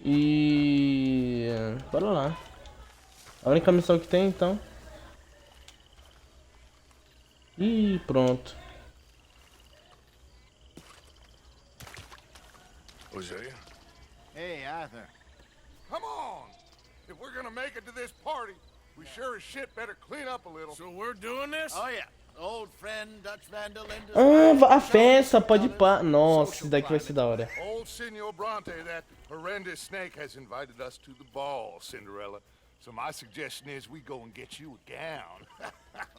E... bora lá. A única missão que tem, então. E pronto. Hosea? Hey, Arthur. Come on! If we're gonna make it to this party, we sure as shit better clean up a little. So we're doing this? Oh, yeah. Old friend Dutch Vanderlinde. A festa, pode ir pá. Nossa, esse daqui vai ser da hora. Old Senor Bronte, that horrendous snake, has invited us to the ball, Cinderella. So my suggestion is we go and get you a gown.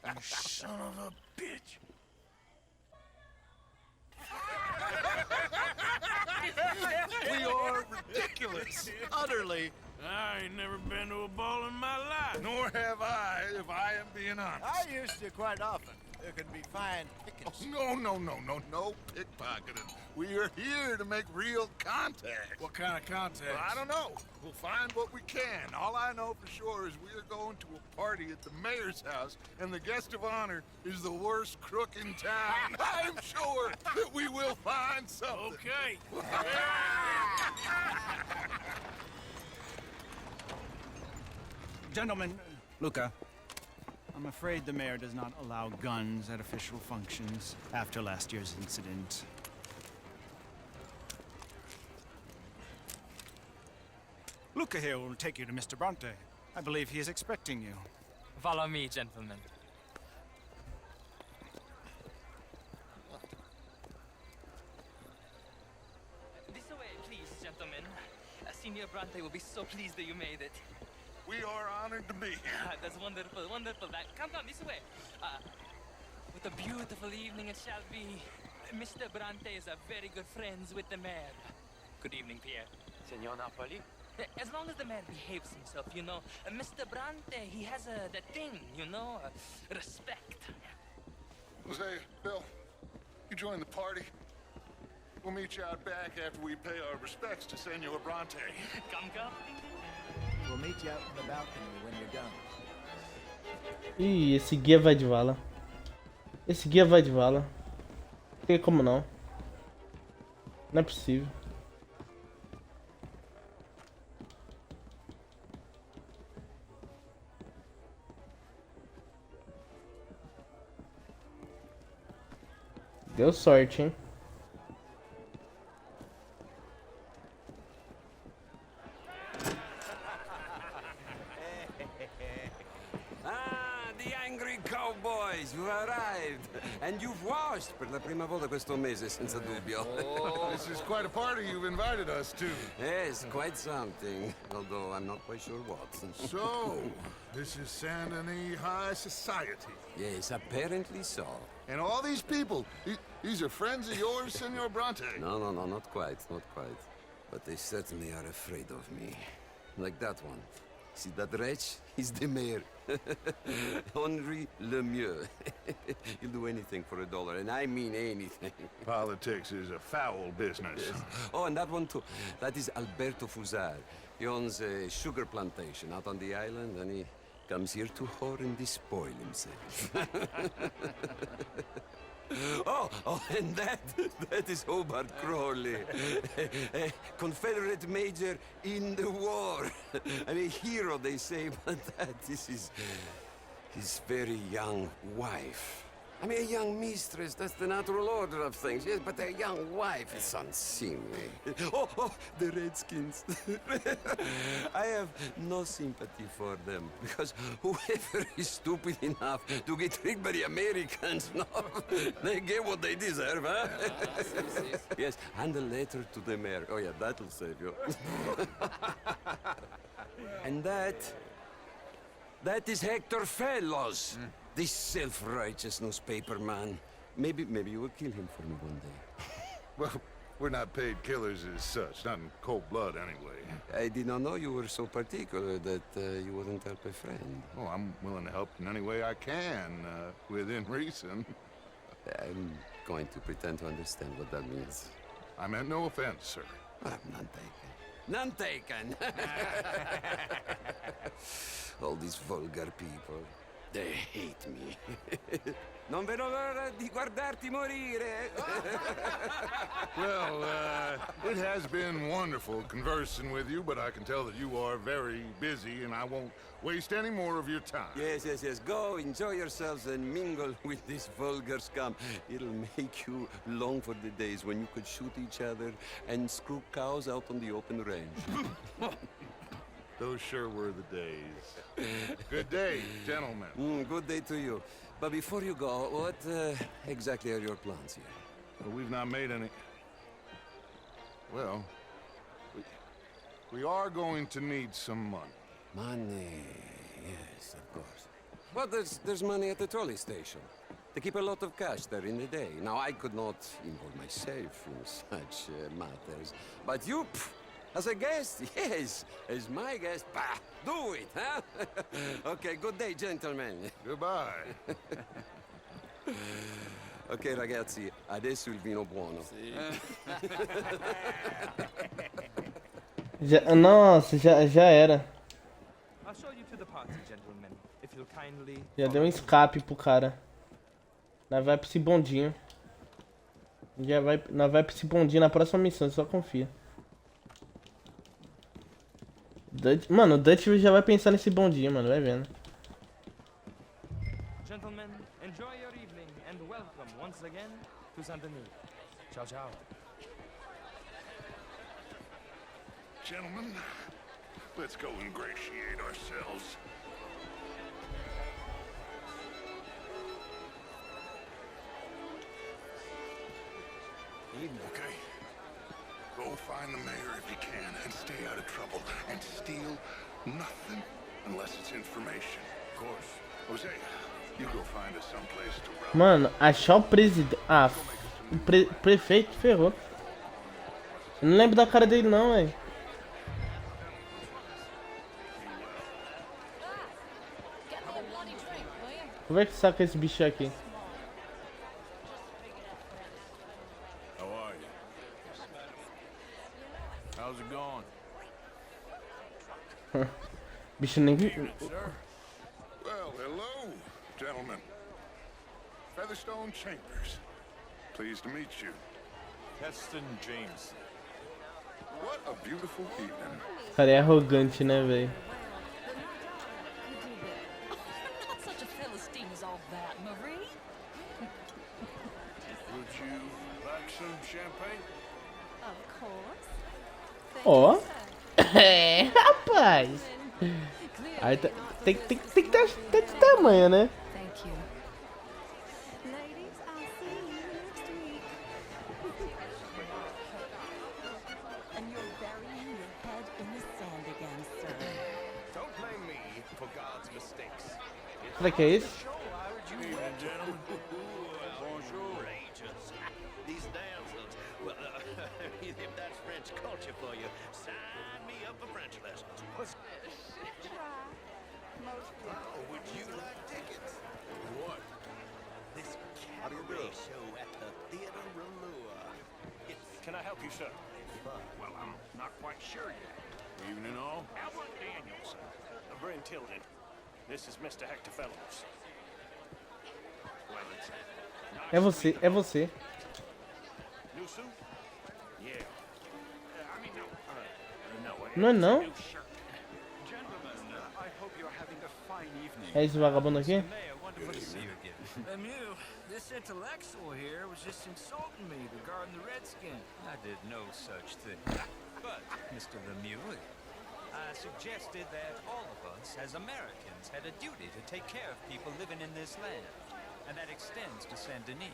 You son of a bitch. We are ridiculous. Utterly. I ain't never been to a ball in my life. Nor have I, if I am being honest. I used to quite often. There can be fine pickings. No pickpocketing. We are here to make real contact. What kind of contact? Well, I don't know. We'll find what we can. All I know for sure is we are going to a party at the mayor's house, and the guest of honor is the worst crook in town. I'm sure that we will find something. Okay. Gentlemen, Luca, I'm afraid the mayor does not allow guns at official functions after last year's incident. Luca here will take you to Mr. Bronte. I believe he is expecting you. Follow me, gentlemen. This way, please, gentlemen. Senior Bronte will be so pleased that you made it. We are honored to be here. That's wonderful, wonderful. Come on, this way. What a beautiful evening it shall be. Mr. Bronte is a very good friends with the mayor. Good evening, Pierre. Senor Napoli? As long as the man behaves himself, you know. Mr. Bronte, he has that thing, you know, respect. Jose, Bill, you join the party. We'll meet you out back after we pay our respects to Senor Bronte. Come. We'll meet you out in the balcony when you're done. Ih, esse guia vai de vala. Esse guia vai de vala. Não tem como não. Não é possível. Deu sorte, hein? The angry cowboys, you arrived. And you've washed per la prima volta questo mese, senza dubbio. Oh, this is quite a party you've invited us to. Yes, quite something. Although I'm not quite sure what. So, this is Saint Denis High Society. Yes, apparently so. And all these people, these are friends of yours, Senor Bronte? No, not quite, not quite. But they certainly are afraid of me. Like that one. See that wretch? He's the mayor. Henri Lemieux. He'll do anything for $1, and I mean anything. Politics is a foul business. Yes. Oh, and that one too. That is Alberto Fusar. He owns a sugar plantation out on the island, and he comes here to whore and despoil himself. Oh, and that is Hobart Crawley, a Confederate major in the war. I mean, hero, they say, but that is his very young wife. I mean, a young mistress, that's the natural order of things, yes, but a young wife is unseemly. Oh, the Redskins. I have no sympathy for them, because whoever is stupid enough to get tricked by the Americans, no, they get what they deserve, huh? Yes, and a letter to the mayor. Oh, yeah, that'll save you. And that is Hector Fellows. This self-righteous newspaper man. Maybe you will kill him for me one day. Well, we're not paid killers as such, not in cold blood anyway. I did not know you were so particular that you wouldn't help a friend. Oh, I'm willing to help in any way I can, within reason. I'm going to pretend to understand what that means. I meant no offense, sir. None taken. None taken! All these vulgar people. They hate me. Non vedo l'ora di guardarti morire. Well, it has been wonderful conversing with you, but I can tell that you are very busy, and I won't waste any more of your time. Yes, yes, yes. Go, enjoy yourselves and mingle with this vulgar scum. It'll make you long for the days when you could shoot each other and screw cows out on the open range. Those sure were the days. Good day, gentlemen. Good day to you. But before you go, what exactly are your plans here? Well, we've not made any... Well, we are going to need some money. Money, yes, of course. Well, there's money at the trolley station. They keep a lot of cash there in the day. Now, I could not involve myself in such matters. But you, as a guest, yes, as my guest, bah, do it, huh? Okay, good day, gentlemen. Goodbye. Ok, ragazzi, adesso il vino buono. Nossa, já era. I'll show you to the party, gentlemen, if you'll kindly. Já deu um escape pro cara. Nós vai pra esse bondinho. Nós vai pra esse bondinho na próxima missão, só confia. Mano, o Dutch já vai pensar nesse bondinho, mano, vai vendo. Gentlemen, enjoy your evening and welcome once again to Saint-Denis. Ciao, ciao. Gentlemen, let's go ingratiate ourselves. Okay. Go find the mayor if you can and stay out of trouble. And steal nothing unless it's information. Of course. Jose, you go find us someplace to run. Mano, achar o presidente... Ah, o prefeito ferrou. Eu não lembro da cara dele não, velho. Como é que saca esse bicho aqui? How are you? How's it going? Bicho nem... Well, hello, gentlemen. Featherstone Chambers. Pleased to meet you. Heston James. What a beautiful evening. O cara é arrogante, né, velho? Not such a Philistine as all that, Marie. Would you like some champagne? Of course. Ó. É, rapaz. Aí tem que ter de tamanho, né? Thank you. Ladies, I'll see you next week. And you're burying your head in the sand again, sir. Don't blame me for God's mistakes. Será que é isso? Evening, gentlemen. Bonjour. These damsels. Well, if that's French culture for you, sign me up for French lessons. Would you like tickets? What? This cabaret show at the Theater Rallua. Can I help you, sir? Well, I'm not quite sure yet. Evening all. Albert Danielson. Bryn Tilden. This is Mr. Hector Fellows. Well, it's nice É você, é você. New suit? Yeah. I mean, no. Não é não? New shirt. Gentlemen, I hope you're having a fine evening. É esse vagabundo aqui? Wonderful to see you again. Lemieux, this intellectual here was just insulting me regarding the Redskin. I did no such thing. But, Mr. Lemieux, I suggested that all of us, as Americans, had a duty to take care of people living in this land. And that extends to Saint-Denis.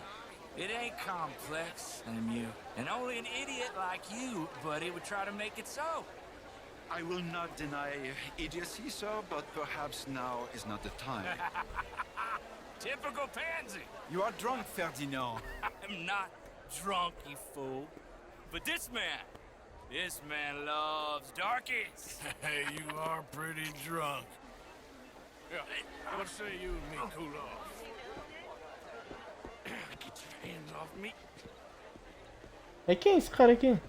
It ain't complex, Lemieux. And only an idiot like you, buddy, would try to make it so. I will not deny idiocy, sir, but perhaps now is not the time. Typical pansy. You are drunk, Ferdinand. I'm not drunk, you fool. But this man loves darkies. Hey, you are pretty drunk. Yeah. What say you and me cool off? Get your hands off me. É quem é esse cara aqui?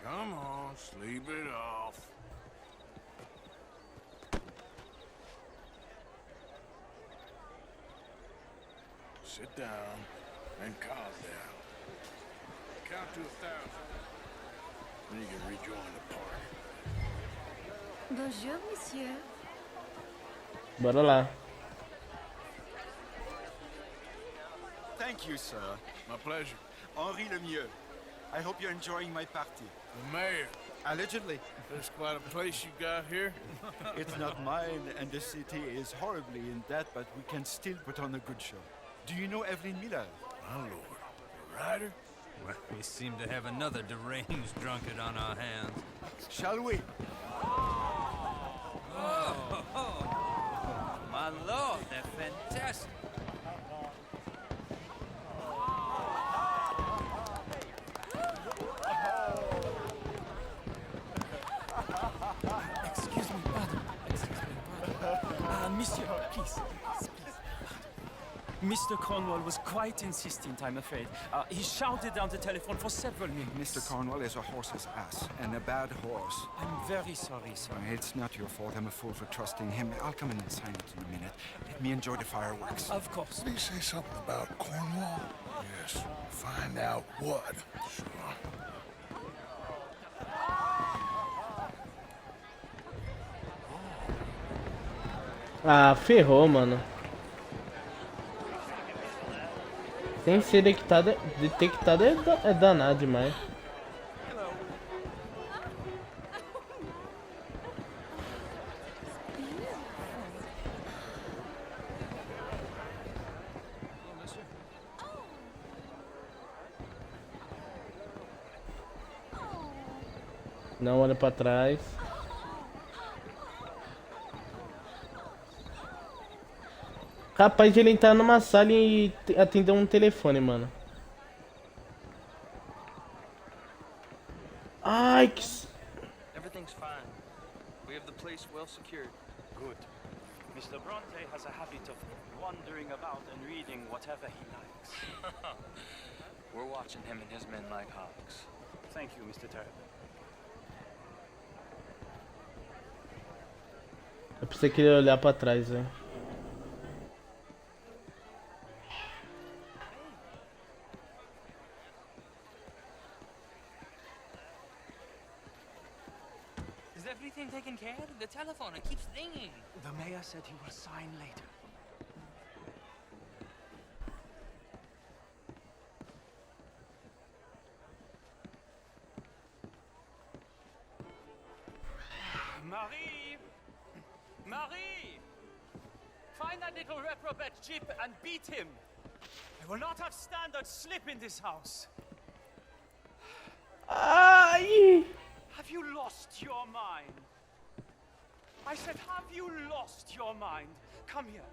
Come on, sleep it off. Sit down and calm down. Count to 1,000. Then you can rejoin the party. Bonjour, monsieur. Bora lá. Thank you, sir. My pleasure. Henri Lemieux. I hope you're enjoying my party. The mayor. Allegedly. There's quite a place you got here. It's not mine, and the city is horribly in debt, but we can still put on a good show. Do you know Evelyn Miller? My lord. The rider? Well, we seem to have another deranged drunkard on our hands. Shall we? Oh, my lord, they're fantastic. Excuse me, pardon. Excuse me, pardon. Monsieur, please. Mr. Cornwall was quite insistent, I'm afraid. He shouted down the telephone for several minutes. Mr. Cornwall is a horse's ass, and a bad horse. I'm very sorry, sir. It's not your fault. I'm a fool for trusting him. I'll come in and sign it in a minute. Let me enjoy the fireworks. Of course. Did he say something about Cornwall? Yes. Find out what. Sure. Ah, ferrou, mano. Sem ser detectado é danado demais. Não olha pra trás. Capaz de ele entrar numa sala e atender um telefone, mano. Ai, que... Everything's fine. We have the place well secured. Good. Mr. Bronte has a habit of wandering about and reading whatever he likes. We're watching him and his men like hawks. Thank you, Mr. Terrible. Eu pensei que ele ia olhar pra trás, velho. Is everything taken care of? The telephone, it keeps ringing. The mayor said he will sign later. Marie! Marie! Find that little reprobate Jip and beat him. I will not have standard slip in this house. Ai! Have you lost your mind? I said, have you lost your mind? Come here.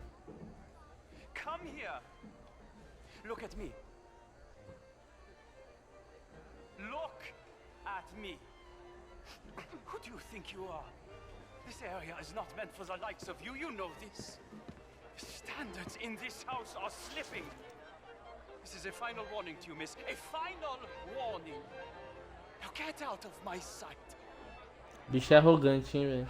Come here. Look at me. Look at me. Who do you think you are? This area is not meant for the likes of you. You know this. Standards in this house are slipping. This is a final warning to you, miss. A final warning. Now get out of my sight. Bicho é arrogante, hein, velho.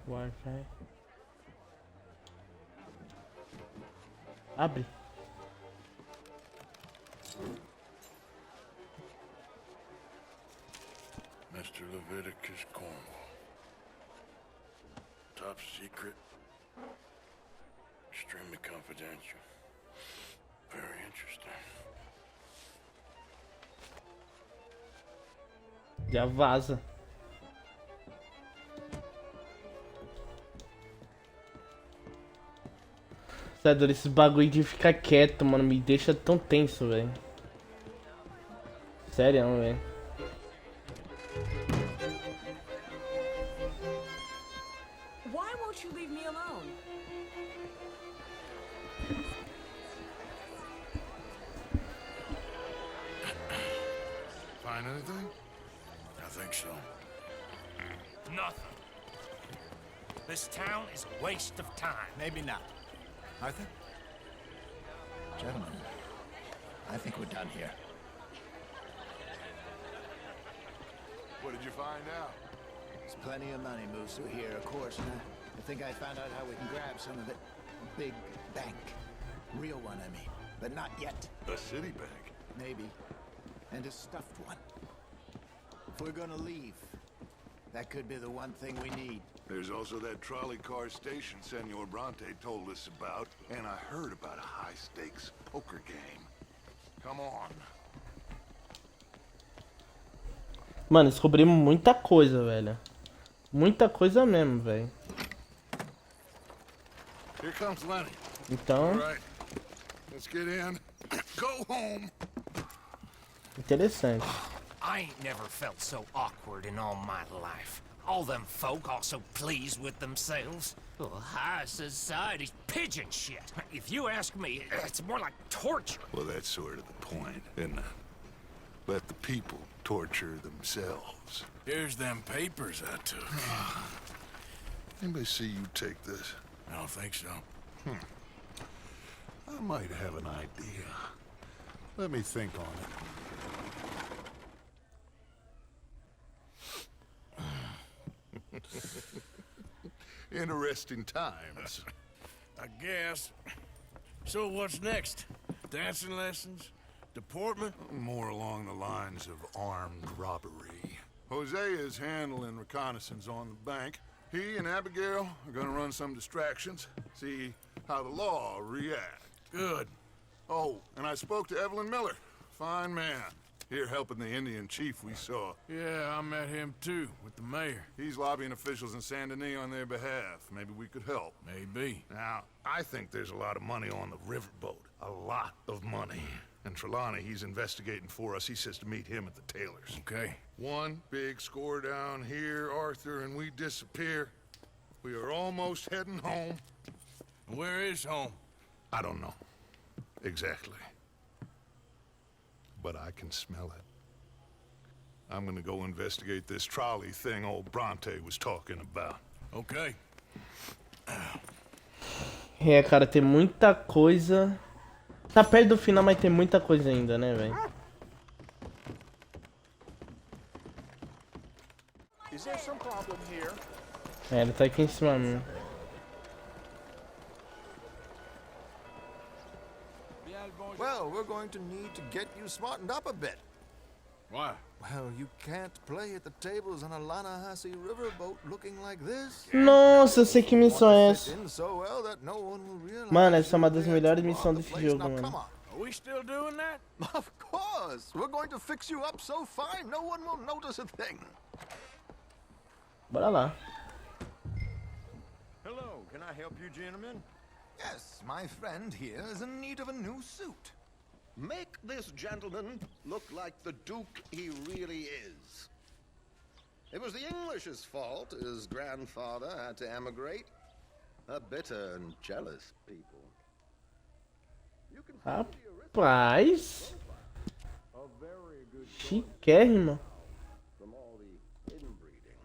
Wi-Fi. Abre. Mr. Leviticus Cornwall. Top secret. Extremely confidential. Very interesting. Já vaza. Sério, esse bagulho de ficar quieto, mano, me deixa tão tenso, velho. Sério, velho. Why won't you leave me alone? Find anything? I think so. Nothing. This town is a waste of time. Maybe not. Arthur? Gentlemen, I think we're done here. What did you find out? There's plenty of money moves through here, of course, and I think I found out how we can grab some of it. A big bank. Real one, I mean. But not yet. A city bank? Maybe. And a stuffed one. If we're gonna leave, that could be the one thing we need. There's also that trolley car station Senor Bronte told us about, and I heard about a high-stakes poker game. Come on. Mano, descobrimos muita coisa, velho. Muita coisa mesmo, velho. Here comes Lenny. Então, All right. Let's get in. Go home. interessante. I ain't never felt so awkward in all my life. All them folk all so pleased with themselves. Oh, high society's pigeon shit. If you ask me, it's more like torture. Well, that's sort of the point, isn't it? Let the people torture themselves. Here's them papers I took. Anybody see you take this? I don't think so. I might have an idea. Let me think on it. Interesting times. I guess. So what's next? Dancing lessons? Deportment? More along the lines of armed robbery. Jose is handling reconnaissance on the bank. He and Abigail are gonna run some distractions, see how the law reacts. Good. Oh, and I spoke to Evelyn Miller. Fine man. Here helping the Indian chief we saw. Yeah, I met him too, with the mayor. He's lobbying officials in Saint Denis on their behalf. Maybe we could help. Maybe. Now, I think there's a lot of money on the riverboat. A lot of money. And Trelawney, he's investigating for us. He says to meet him at the Taylor's. Okay. One big score down here, Arthur, and we disappear. We are almost heading home. Where is home? I don't know. Exactly. But I can smell it. I'm gonna go investigate this trolley thing old Bronte was talking about. Okay. É, cara, tem muita coisa. Tá perto do final, mas tem muita coisa ainda, né, velho? É, ele tá aqui em cima mesmo. Well, we're going to need to get you smartened up a bit. Why? Well, you can't play at the tables on a Lanahassi riverboat looking like this. Nossa, eu sei que missão é essa. In so well that no one will realize. Mano, essa é uma das melhores missões desse jogo, Now, come mano. on. Are we still doing that? Of course. We're going to fix you up so fine no one will notice a thing. Bora lá. Hello, can I help you, gentlemen? Yes, my friend here is in need of a new suit. Make this gentleman look like the Duke he really is. It was the English's fault his grandfather had to emigrate. A bitter and jealous people. You can Rapaz. Chiquérrimo. from all the inbreeding.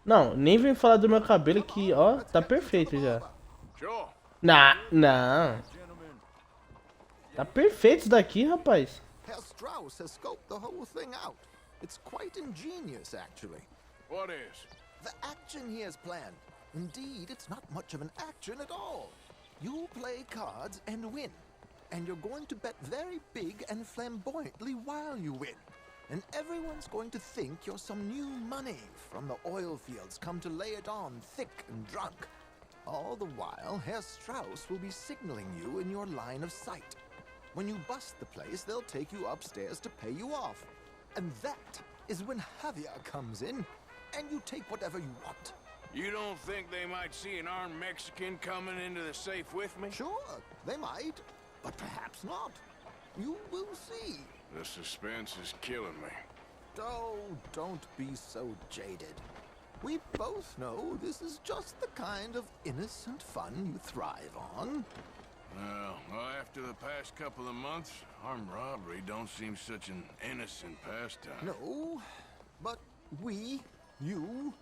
Não, nem vem falar do meu cabelo que, ó, tá perfeito já. Não. Tá perfeito isso daqui, rapaz. Herr Strauss has scoped the whole thing out. It's quite ingenious, actually. What is? The action he has planned. Indeed, it's not much of an action at all. You play cards and win. And you're going to bet very big and flamboyantly while you win. And everyone's going to think you're some new money from the oil fields come to lay it on thick and drunk. All the while, Herr Strauss will be signaling you in your line of sight. When you bust the place, they'll take you upstairs to pay you off. And that is when Javier comes in, and you take whatever you want. You don't think they might see an armed Mexican coming into the safe with me? Sure, they might, but perhaps not. You will see. The suspense is killing me. Oh, don't be so jaded. We both know this is just the kind of innocent fun you thrive on. Well, after the past couple of months, armed robbery don't seem such an innocent pastime. No, but we, you,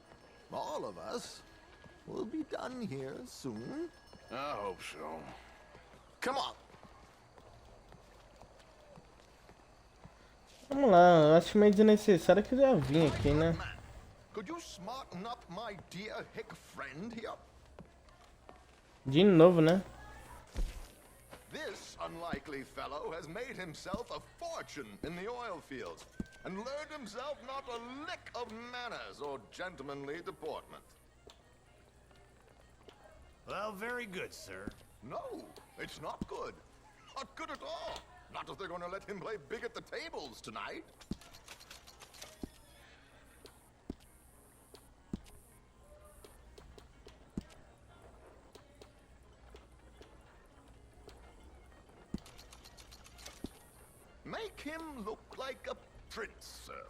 all of us, will be done here soon. I hope so. Come on. Vamos lá, eu acho meio desnecessário que eu já vim aqui, né? Could you smarten up my dear hick friend here? De novo, né? This unlikely fellow has made himself a fortune in the oil fields and learned himself not a lick of manners or gentlemanly deportment. Well, very good, sir. No, it's not good. Not good at all. Not if they're going to let him play big at the tables tonight. Make him look like a prince, sir.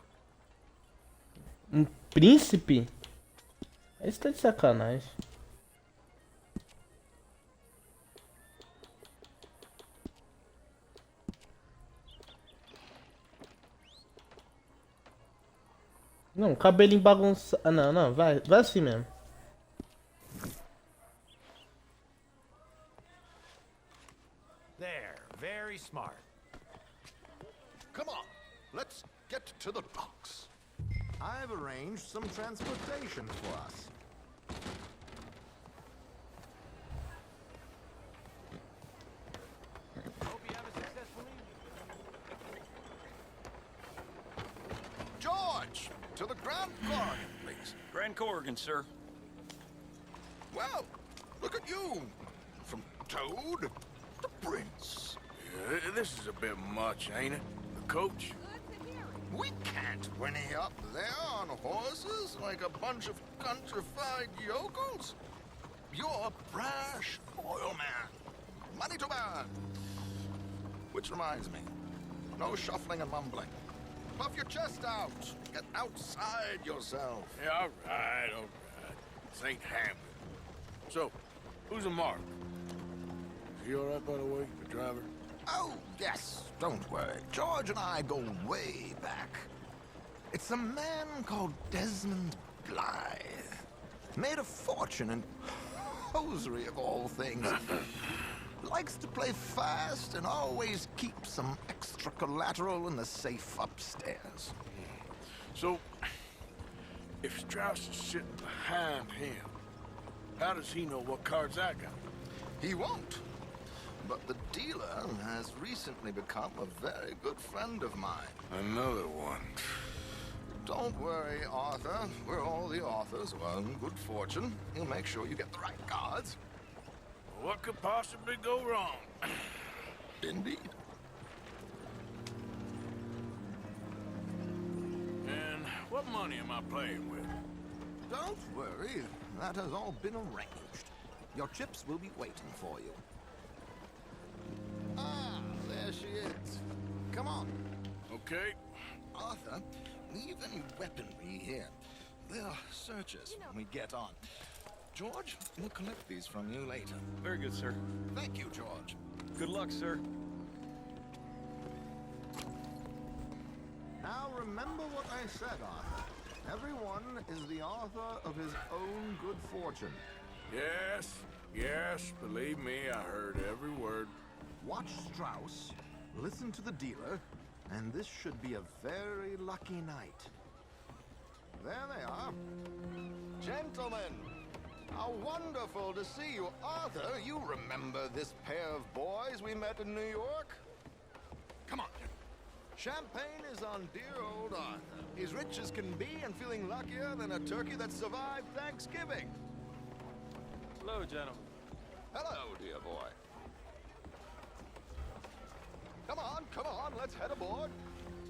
Príncipe? Esse tá de sacanagem. Não, cabelinho bagunçado. Ah, não, vai assim mesmo. There, very smart. Come on, let's get to the docks. I've arranged some transportation for us. Hope you have a successful evening. George, to the Grand Corrigan, please. Grand Corrigan, sir. Well, look at you. From Toad to Prince. Yeah, this is a bit much, ain't it? The coach? We can't whinny up there on horses like a bunch of countrified yokels. You're a brash oil man. Money to burn. Which reminds me, no shuffling and mumbling. Puff your chest out. Get outside yourself. Yeah, all right. This ain't Hamlet. So, who's a mark? Is he all right, by the way, the driver? Oh, yes, don't worry. George and I go way back. It's a man called Desmond Blythe. Made a fortune in hosiery of all things. Likes to play fast and always keeps some extra collateral in the safe upstairs. So, if Strauss is sitting behind him, how does he know what cards I got? He won't. But the dealer has recently become a very good friend of mine. Another one. Don't worry, Arthur. We're all the authors who own good fortune. He'll make sure you get the right cards. What could possibly go wrong? Indeed. And what money am I playing with? Don't worry. That has all been arranged. Your chips will be waiting for you. Ah, there she is. Come on. Okay. Arthur, leave any weaponry here. They'll search us when we get on. George, we'll collect these from you later. Very good, sir. Thank you, George. Good luck, sir. Now remember what I said, Arthur. Everyone is the author of his own good fortune. Yes, believe me, I heard every word. Watch Strauss, listen to the dealer, and this should be a very lucky night. There they are. Gentlemen, how wonderful to see you. Arthur, you remember this pair of boys we met in New York? Come on. Champagne is on dear old Arthur. He's rich as can be and feeling luckier than a turkey that survived Thanksgiving. Hello, gentlemen. Hello, dear boy. Come on, let's head aboard.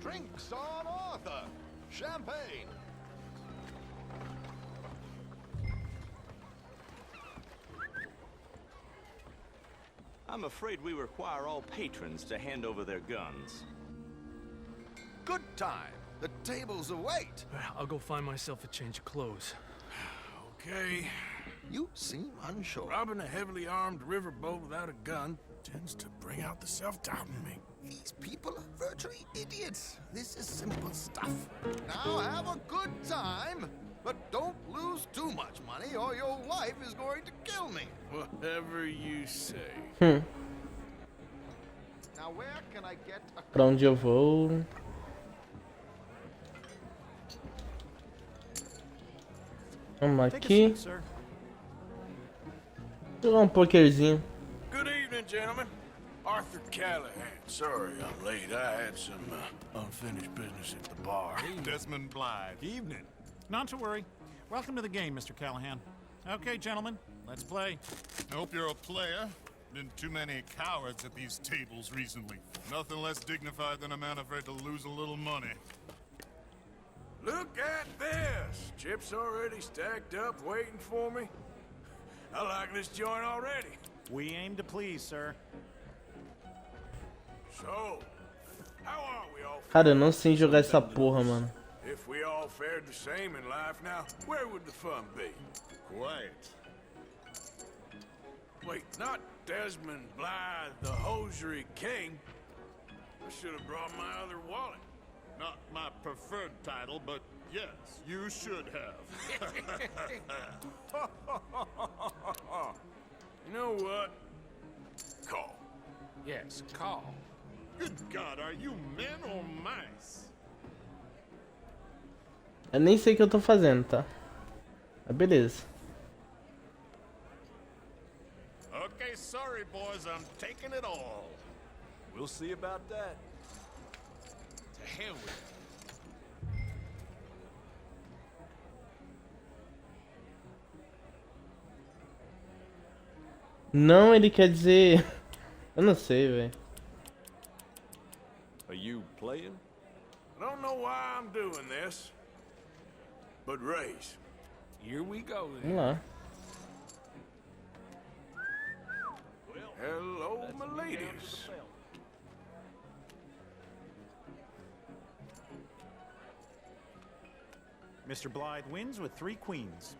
Drinks on Arthur. Champagne. I'm afraid we require all patrons to hand over their guns. Good time. The tables await. I'll go find myself a change of clothes. Okay. You seem unsure. Robbing a heavily armed riverboat without a gun tends to bring out the self-doubt in me. These people are virtually idiots. This is simple stuff. Now have a good time, but don't lose too much money or your wife is going to kill me. Whatever you say. Now where can I get a... Pra onde eu vou? Vamos aqui. Jogar um pokerzinho. Good evening, gentlemen. Arthur Callahan. Sorry I'm late. I had some unfinished business at the bar. Desmond Blythe. Evening. Not to worry. Welcome to the game, Mr. Callahan. Okay, gentlemen, let's play. I hope you're a player. Been too many cowards at these tables recently. Nothing less dignified than a man afraid to lose a little money. Look at this! Chips already stacked up, waiting for me. I like this joint already. We aim to please, sir. So, how are we all? Cara, eu não sei jogar essa porra, mano. If we all fared the same in life now, where would the fun be? Quiet. Wait, not Desmond Blythe, the hosiery king. I should have brought my other wallet. Not my preferred title, but yes, you should have. You know what? Call. Yes, call. Good God, are you men or mice? Eu nem sei o que eu tô fazendo, tá? Mas beleza. Okay, sorry boys, I'm taking it all. We'll see about that. To hell with it. Não, ele quer dizer... Eu não sei, velho. Are you playing? I don't know why I'm doing this, but raise. Here we go then. Vamos lá. Hello, my ladies. Mr. Blythe wins with 3 queens.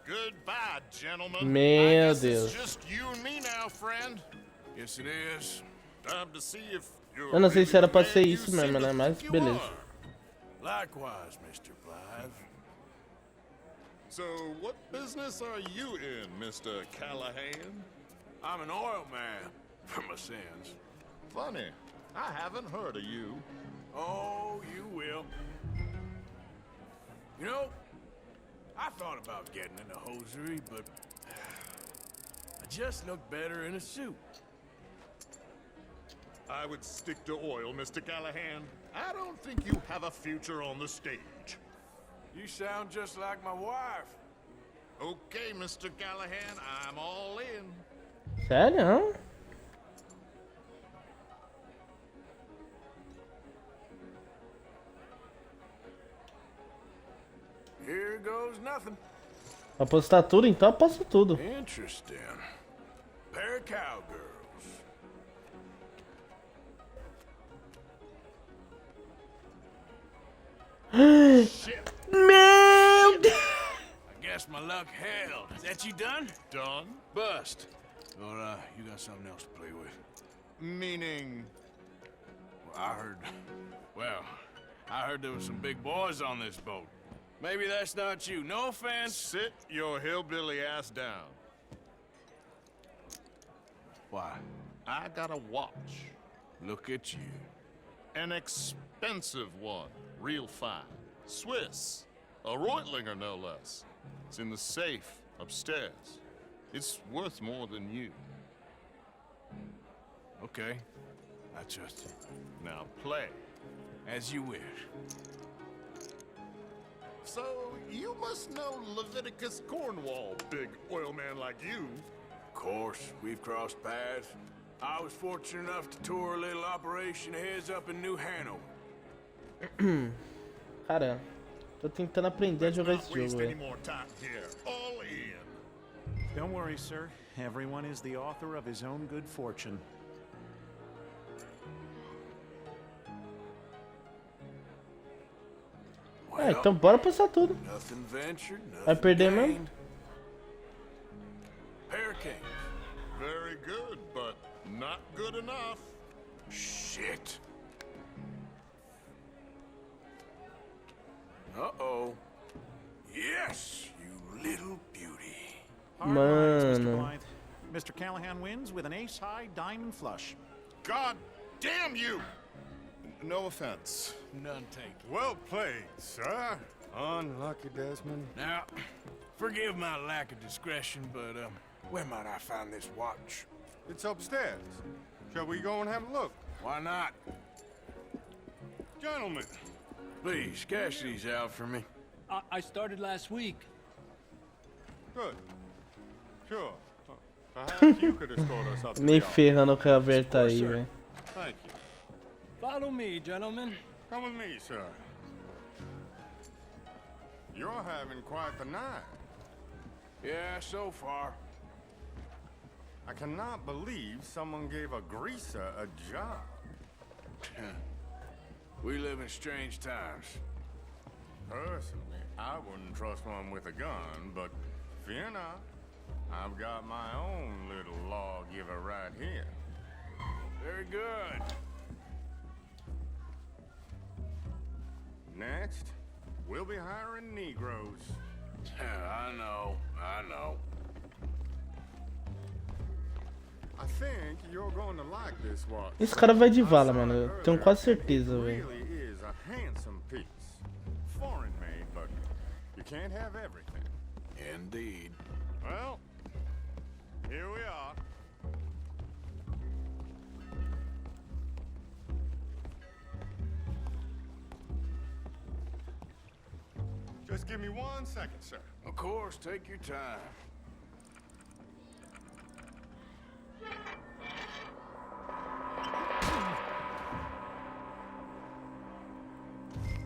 Goodbye, gentlemen. Meu I guess Deus. It's just you and me now, friend. Yes, it is. Time to see if you're Eu não sei se era pra really ser the man isso you mesmo, seem né? to Mas think you beleza. are. Likewise, Mr. Blythe. So, what business are you in, Mr. Callahan? I'm an oil man, for my sins. Funny, I haven't heard of you. Oh, you will. You know, I thought about getting into hosiery, but I just look better in a suit. I would stick to oil, Mr. Callahan. I don't think you have a future on the stage. You sound just like my wife. Okay, Mr. Callahan, I'm all in. Sério? Here goes nothing. Apostar tudo? Então aposto tudo. Interesting. Pair of cowgirls. Shit. Meu Deus! I guess my luck held. Is that you done? Done? Bust. Or, you got something else to play with? Meaning... Well, I heard there was some big boys on this boat. Maybe that's not you. No offense. Sit your hillbilly ass down. Why? I got a watch. Look at you. An expensive one. Real fine. Swiss. A Reutlinger, no less. It's in the safe upstairs. It's worth more than you. Okay. I trust you. Now play. As you wish. So, you must know Leviticus Cornwall, big oil man like you. Of course, we've crossed paths. I was fortunate enough to tour a little operation of his up in New Hanover. Cara, tô tentando aprender a jogar esse Waste jogo, any velho. more time here. All in. Don't worry, sir. Everyone is the author of his own good fortune. Ah, então bora passar tudo. Nothing ventured, Vai nothing perder gained. mesmo? Pair kings. Very good, but not good enough. Shit. Uh-oh. Yes, you little beauty. Mano. Mr. Callahan wins with an ace-high diamond flush. God damn you! No offense. None taken. Well played, sir. Unlucky, Desmond. Now, forgive my lack of discretion, but, where might I find this watch? It's upstairs. Shall we go and have a look? Why not? Gentlemen. Please, cash these out for me. I started last week. Good. Sure. Perhaps you could escort us up to Nem the office. ferrando que a Ver tá aí, velho. Thank you. Follow me, gentlemen. Come with me, sir. You're having quite the night. Yeah, so far. I cannot believe someone gave a greaser a job. We live in strange times. Personally, I wouldn't trust one with a gun, but fear not. I've got my own little lawgiver right here. Very good. Next, we'll be hiring Negroes. I know. I think you're going to like this watch. Esse cara vai de vala, mano. Eu tenho quase certeza, velho. Really is a handsome piece. Foreign made, but you can't have everything. Indeed. Well, here we are. Just give me 1 second, sir. Of course, take your time.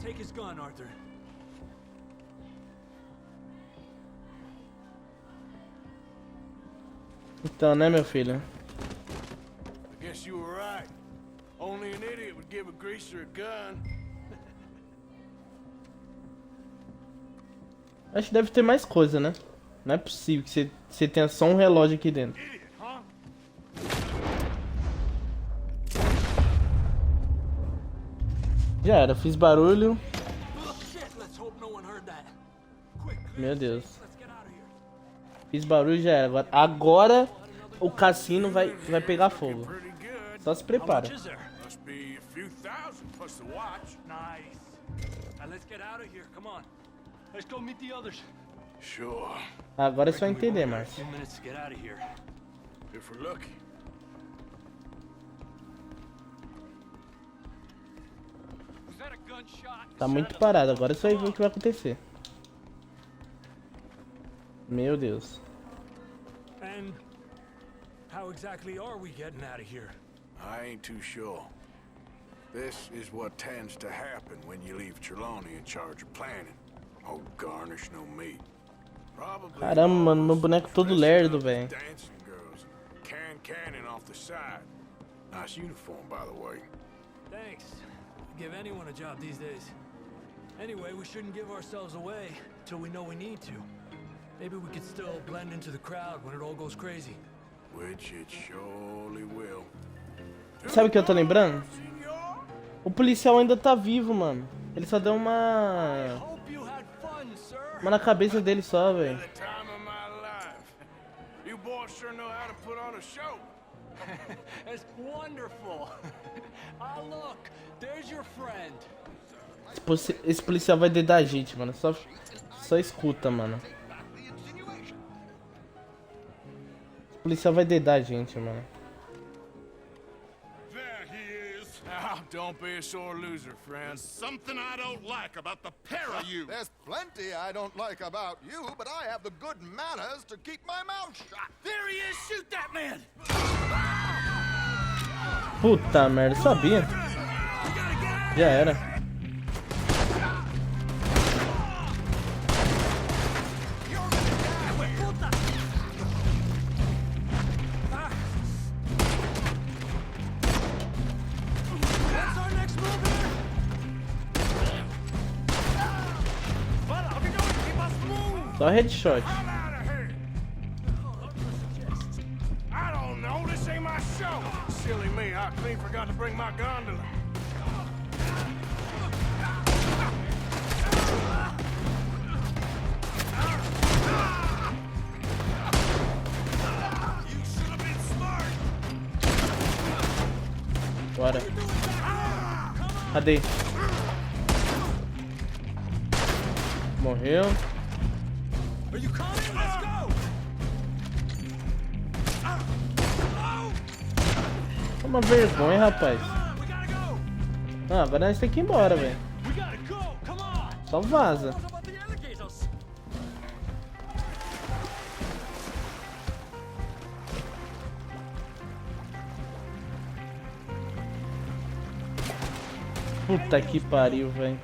Take his gun, Arthur. Então, né, meu filho? I guess you were right. Only an idiot would give a greaser a gun. Acho que deve ter mais coisa, né? Não é possível que você tenha só um relógio aqui dentro. Já era, fiz barulho. Meu Deus. Fiz barulho, já era. Agora o cassino vai pegar fogo. Só se prepara. Must be a few thousand plus the watch. Nice. Now let's get out of here. Come on. Let's go meet the others. Sure. Agora você vai entender, Márcio. Few minutes to get out of here. If we're lucky. Was that a gunshot? Tá muito parado, agora você vai ver o que vai acontecer. Meu Deus. And how exactly are we getting out of here? I ain't too sure. This is what tends to happen when you leave Trelawney in charge of planning. Oh, garnish no meat. Probably. Caramba, mano, meu boneco todo lerdo, velho. Dancing girls. Cannon off the side. Nice uniform, by the way. Thanks. Give anyone a job these days. Anyway, we shouldn't give ourselves away till we know we need to. Maybe we could still blend into the crowd when it all goes crazy. Which it surely will. Sabe o que eu tô lembrando? O policial ainda tá vivo, mano. Ele só deu uma na cabeça dele só, velho. You boys sure know how to put on a show. It's wonderful. Ah, look, there's your friend. Esse policial vai dedar a gente, mano. Só escuta, mano. Esse policial vai dedar a gente, mano. There he is. Now, don't be a sore loser, friend. Something I don't like about the pair of you. There's plenty I don't like about you, but I have the good manners to keep my mouth shut. There he is! Shoot that man! Puta merda, sabia. Já era. Só headshot. I don't know, this ain't my show. Silly me, I clean forgot to bring my gondola. You should have been smart. Bora. Cadê? Morreu. Are you coming? Let's go! Toma vergonha, rapaz. Ah, agora nós temos que ir embora, velho. Só vaza. Puta que pariu, velho.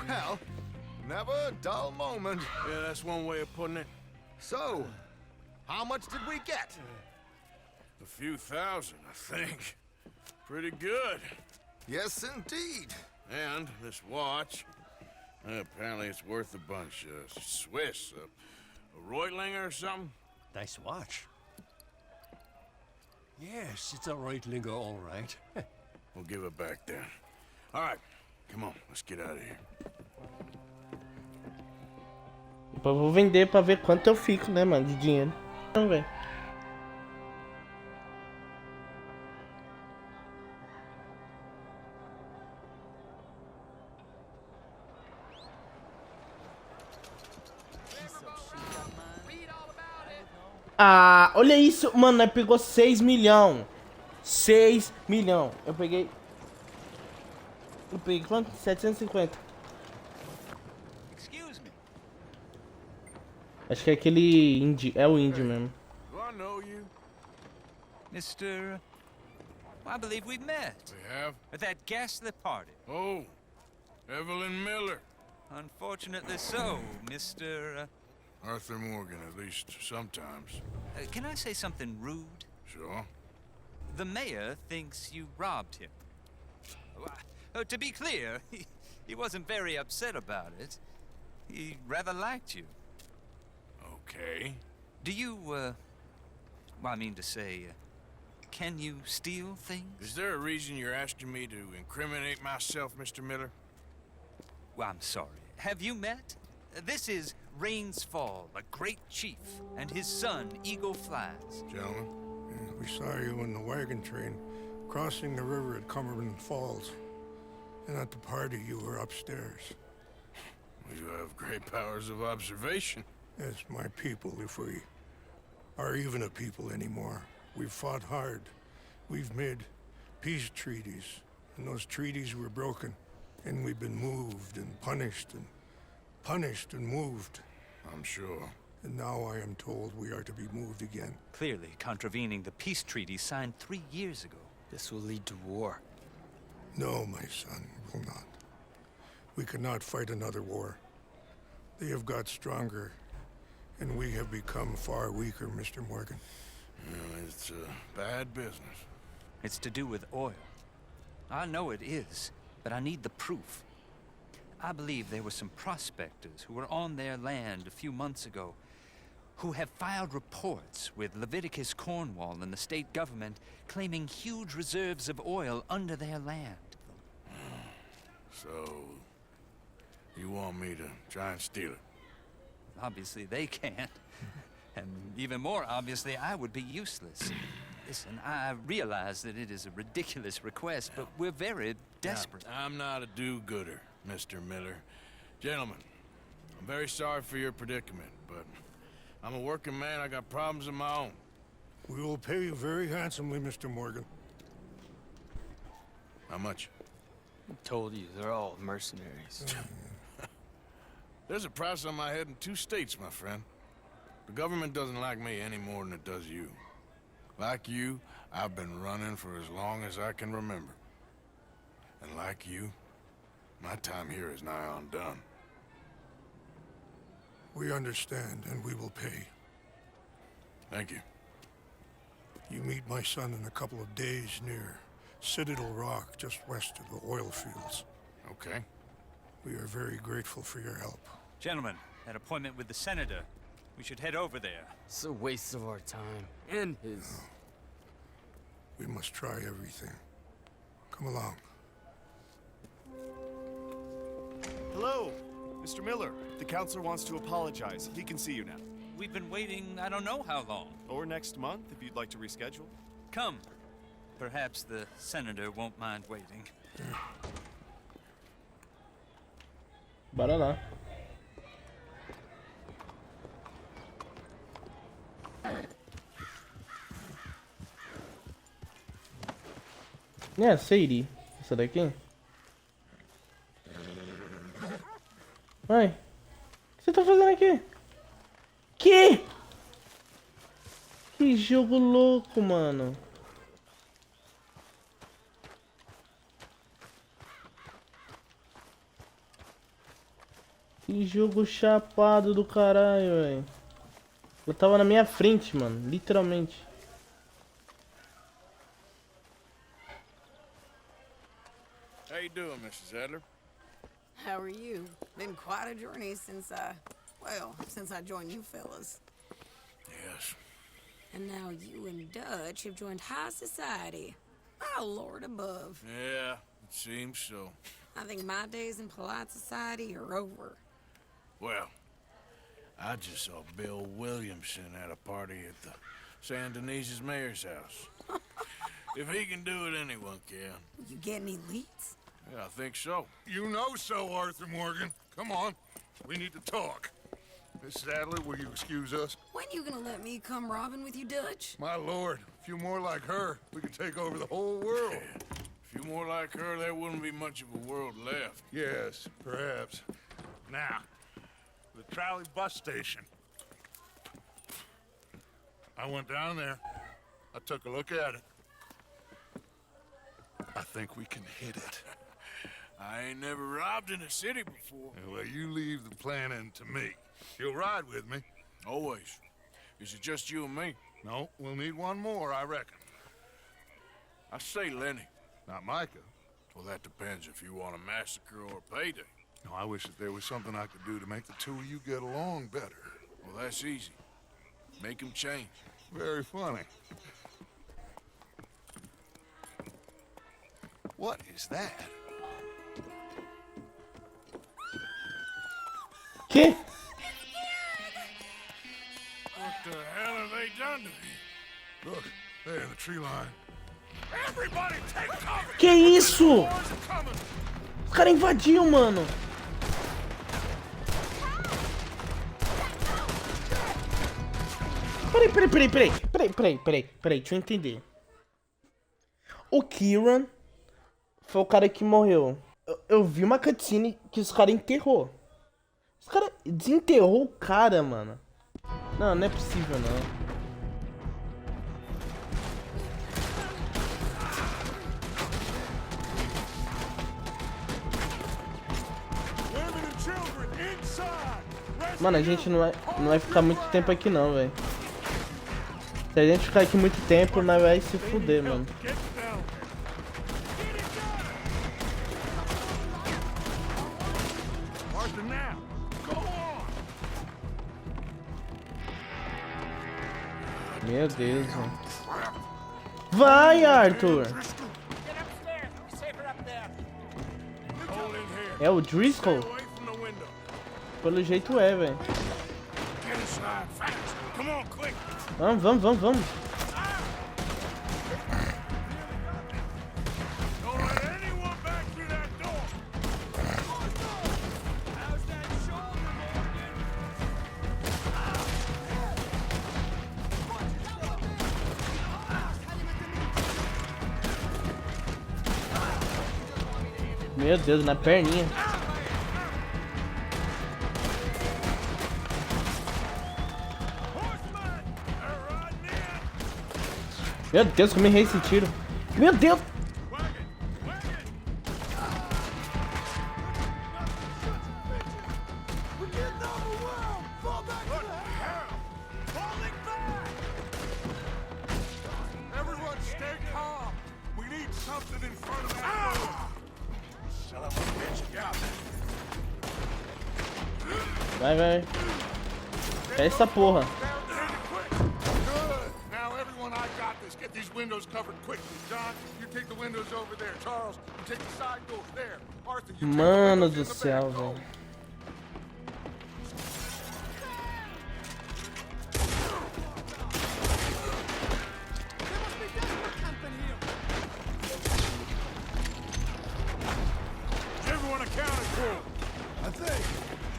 Well, never a dull moment. Yeah, that's one way of putting it. So, how much did we get? A few thousand, I think. Pretty good. Yes, indeed. And this watch, apparently it's worth a bunch. Swiss, a Reutlinger or something? Nice watch. Yes, it's a Reutlinger, all right. We'll give it back then. All right, come on, let's get out of here. Depois eu vou vender pra ver quanto eu fico, né, mano, de dinheiro. Não, velho. Ah, olha isso, mano, nós pegou 6 milhões. 6 milhões. Eu peguei quanto? 750. Acho que é aquele indie, é o indie mesmo. Do I know you? Mr. I believe we met. We have? At that ghastly party. Oh, Evelyn Miller. Unfortunately so, Mr. Arthur Morgan, at least sometimes. Can I say something rude? Sure. The mayor thinks you robbed him. To be clear, he wasn't very upset about it. He rather liked you. Okay. Do you, well, I mean to say, can you steal things? Is there a reason you're asking me to incriminate myself, Mr. Miller? Well, I'm sorry. Have you met? This is Rains Fall, a great chief, and his son, Eagle Flies. Gentlemen? Yeah, we saw you in the wagon train crossing the river at Cumberland Falls. And at the party, you were upstairs. You have great powers of observation. Yes, my people, if we are even a people anymore. We've fought hard. We've made peace treaties. And those treaties were broken. And we've been moved and punished and punished and moved. I'm sure. And now I am told we are to be moved again. Clearly contravening the peace treaty signed 3 years ago. This will lead to war. No, my son, it will not. We cannot fight another war. They have got stronger, and we have become far weaker, Mr. Morgan. Well, it's a bad business. It's to do with oil. I know it is, but I need the proof. I believe there were some prospectors who were on their land a few months ago who have filed reports with Leviticus Cornwall and the state government claiming huge reserves of oil under their land. So, you want me to try and steal it? Obviously they can't. And even more obviously, I would be useless. Listen, I realize that it is a ridiculous request, but we're very desperate. Now, I'm not a do-gooder, Mr. Miller. Gentlemen, I'm very sorry for your predicament, but I'm a working man. I got problems of my own. We will pay you very handsomely, Mr. Morgan. How much? I told you, they're all mercenaries. There's a price on my head in 2 states, my friend. The government doesn't like me any more than it does you. Like you, I've been running for as long as I can remember. And like you, my time here is nigh undone. We understand, and we will pay. Thank you. You meet my son in a couple of days near Citadel Rock, just west of the oil fields. Okay. We are very grateful for your help. Gentlemen, that appointment with the senator. We should head over there. It's a waste of our time. And his. We must try everything. Come along. Hello, Mr. Miller. The counselor wants to apologize. He can see you now. We've been waiting I don't know how long. Or next month, if you'd like to reschedule. Come. Perhaps the senator won't mind waiting. Bora lá. É, Sadie. Essa daqui? Vai. O que você tá fazendo aqui? Que? Que jogo louco, mano. Que jogo chapado do caralho, velho. Eu tava na minha frente, mano. Literalmente. How you doing, Mrs. Adler? How are you? Been quite a journey since I joined you fellas. Yes. And now you and Dutch have joined high society. My lord above. Yeah, it seems so. I think my days in polite society are over. Well, I just saw Bill Williamson at a party at the San Denise's mayor's house. If he can do it, anyone can. You get any leads? Yeah, I think so. You know so, Arthur Morgan. Come on. We need to talk. Mrs. Adler, will you excuse us? When you gonna let me come robbing with you, Dutch? My lord, a few more like her, we could take over the whole world. A few more like her, there wouldn't be much of a world left. Yes, perhaps. Now, the trolley bus station. I went down there. I took a look at it. I think we can hit it. I ain't never robbed in a city before. Well, you leave the planning to me. You'll ride with me. Always. Is it just you and me? No, we'll need one more, I reckon. I say Lenny. Not Micah. Well, that depends if you want a massacre or a payday. No, I wish that there was something I could do to make the two of you get along better. Well, that's easy. Make them change. Very funny. What is that? Que? What the hell have they done to me? Look, there in the tree line. Everybody take cover! Que isso? Os caras invadiam, mano. Peraí, deixa eu entender. O Kieran foi o cara que morreu. Eu vi uma cutscene que os caras enterrou. Os caras desenterrou o cara, mano. Não, não é possível, não. Mano, a gente não vai ficar muito tempo aqui não, velho. Se a gente ficar aqui muito tempo, nós vai se fuder, mano. Meu Deus, mano. Vai, Arthur! É o Driscoll? Pelo jeito é, velho. Vamos. Meu Deus, na perninha. Meu Deus, como eu errei esse tiro. Meu Deus! Vai, vai. É essa porra. Now everyone, I got this. Get these windows covered quickly. John, you take the windows over there. Charles, you take the side door there. Arthur, you Mano do céu, velho. Everyone accounted for? I think.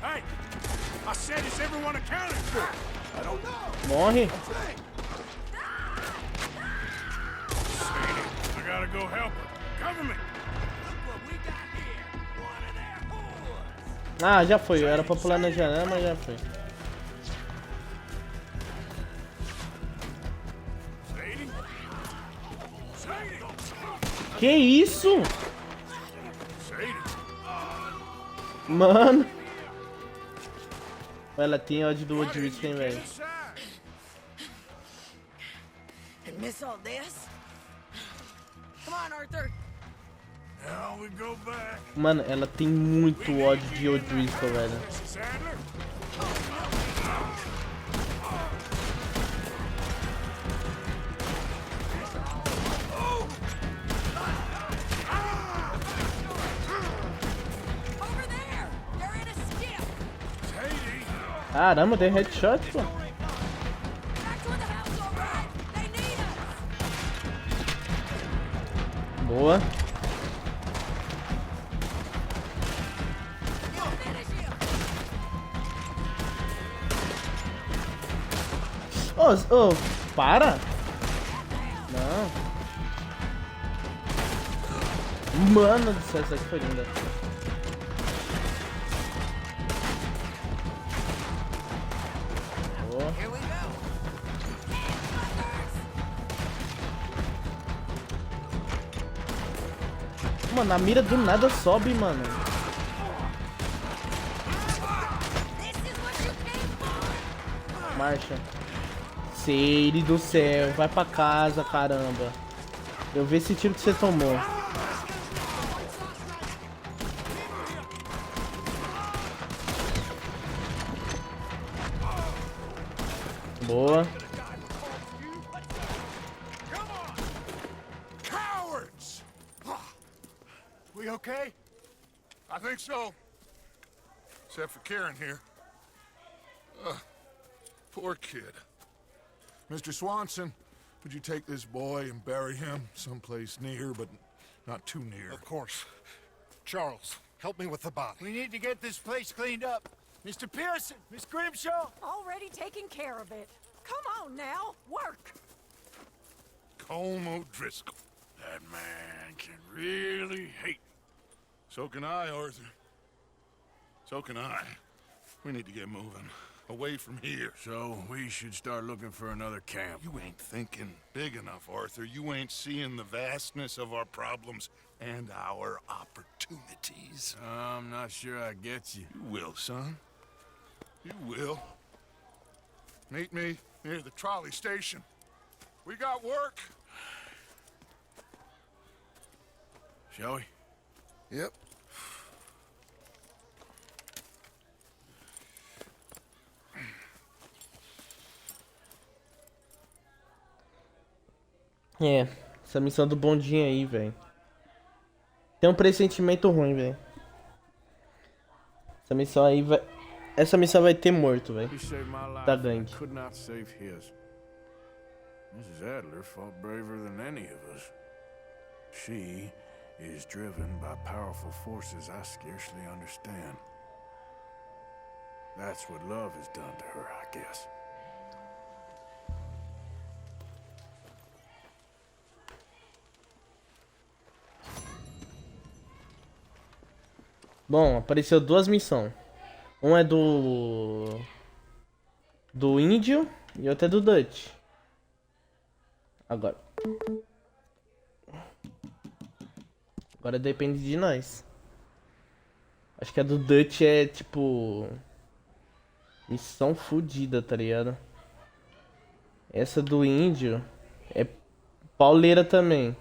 Hey, I said, is everyone accounted for? I don't know. Morre. I gotta go help her. Government. Ah, já foi. Era pra pular na janela, mas já foi. Que isso? Mano. Ela tem ódio do Woodridge, tem, velho. And miss all this? Come on, Arthur. Now we go back. Mano, ela tem muito ódio de Woodridge, velho. Caramba, dei headshot, pô. Boa. Ô, para. Não. Mano do céu, essa aqui foi linda. Mano, a mira do nada sobe, mano. Marcha. Seire do céu, vai pra casa, caramba. Eu vi esse tiro que você tomou. Boa. We okay? I think so. Except for Karen here. Poor kid. Mr. Swanson, would you take this boy and bury him someplace near, but not too near? Of course. Charles, help me with the body. We need to get this place cleaned up. Mr. Pearson, Miss Grimshaw. Already taking care of it. Come on now, work. Colm O'Driscoll. That man can really hate. So can I, Arthur. So can I. We need to get moving. Away from here. So we should start looking for another camp. You ain't thinking big enough, Arthur. You ain't seeing the vastness of our problems and our opportunities. I'm not sure I get you. You will, son. You will. Meet me near the trolley station. We got work. Shall we? Yep. É, essa missão do bondinho aí, velho. Tem um pressentimento ruim, velho. Essa missão aí vai... Essa missão vai ter morto, velho. Da gangue. Mrs. Adler fought braver than any of us. She is driven by powerful forces I scarcely understand. That's what love has done to her, I guess. Bom, apareceu duas missões. Um é do índio e outra é do Dutch. Agora depende de nós. Acho que a do Dutch é tipo missão fodida, tá ligado? Essa do índio é pauleira também.